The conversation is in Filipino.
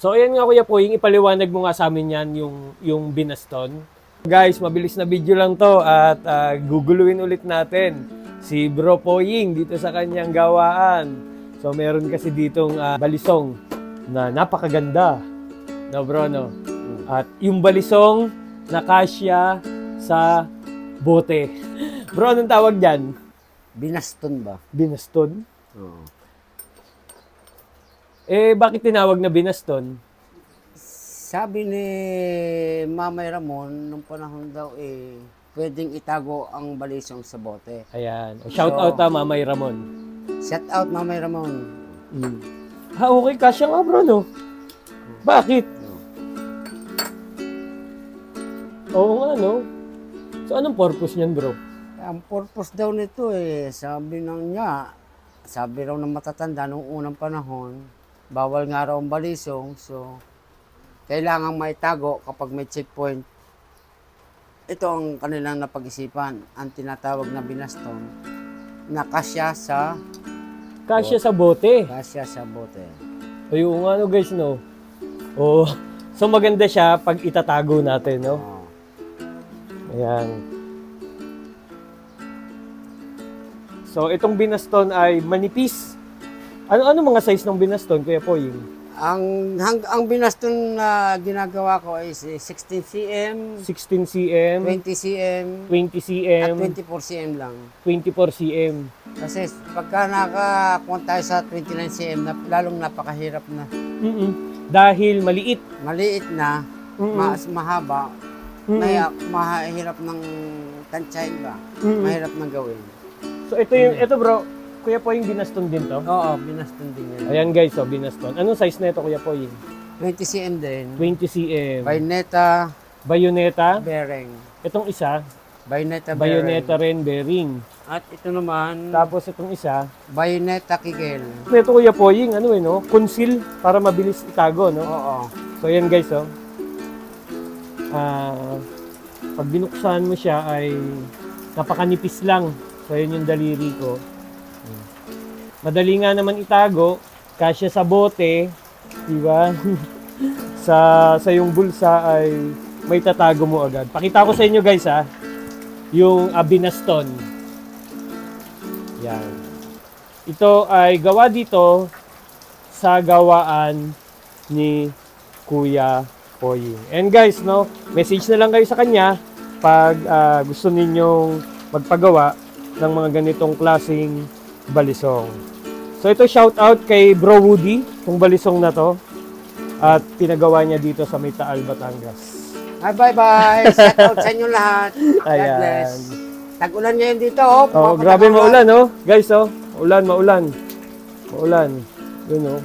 So ayan nga Kuya Poying, ipaliwanag mo nga sa amin yan yung binaston. Guys, mabilis na video lang to at guguluhin ulit natin si Bro Poying dito sa kanyang gawaan. So meron kasi ditong balisong na napakaganda. No bro, no? At yung balisong na kasya sa bote. Bro, anong tawag dyan? Binaston ba? Binaston? Oo. Eh, bakit tinawag na binaston? Sabi ni Mamay Ramon, nung panahon daw pwedeng itago ang balisong sa bote. Ayan. Shout out Mamay Ramon. Shout out Mamay Ramon. Okay, kasya nga bro, no? Bakit? Oo nga, no? So, anong purpose niyan, bro? Ang purpose daw nito sabi raw ng matatanda nung unang panahon, bawal nga raw ang balisong, so kailangang maitago kapag may checkpoint. Ito ang kanilang napag-isipan, ang tinatawag na binaston, na kasya sa bote. Kasya sa bote. Ayun nga, no, guys, no? Oh, so maganda siya pag itatago natin, no? Ayan. So, itong binaston ay manipis. Ano mga size ng binaston, Kuya Poying? Ang binaston na ginagawa ko is 16 cm, 16 cm, 20 cm, 20 cm, at 24 cm lang. 24 cm. Kasi pagka nakakuha tayo sa 29 cm, lalong napakahirap na. Dahil maliit. Maliit na, mas mahaba, mahirap ng tansyahin ba? Mahirap ng gawin. So ito bro, Kuya Poying, binaston din to? Oo, binaston din yan. Ayan guys, so binaston. Anong size na ito, Kuya Poying? 20 cm din. 20 cm. Bayoneta. Bayoneta. Bearing. Itong isa. Bayoneta rin, bearing. At ito naman. Tapos itong isa. Bayoneta kigel. Ito Kuya Poying, no? Conceal para mabilis itago, no? Oo. So ayan guys, oh. Pag binuksan mo siya ay napakanipis lang. So yun yung daliri ko. Madali nga naman itago, kasya sa bote, di ba? sa yung bulsa ay may tatago mo agad. Pakita ko sa inyo guys yung binaston. Yan. Ito ay gawa dito sa gawaan ni Kuya Poying. And guys, no, message na lang kayo sa kanya pag gusto ninyong magpagawa ng mga ganitong klaseng balisong. So ito shout out kay Bro Woody, kung balisong na to. At pinagawa niya dito sa Taal, Batangas. Bye-bye! Shout out sa inyo lahat. God bless. Tag-ulan ngayon dito, oh. Grabe maulan, oh. Guys, oh. Maulan. Yun, oh.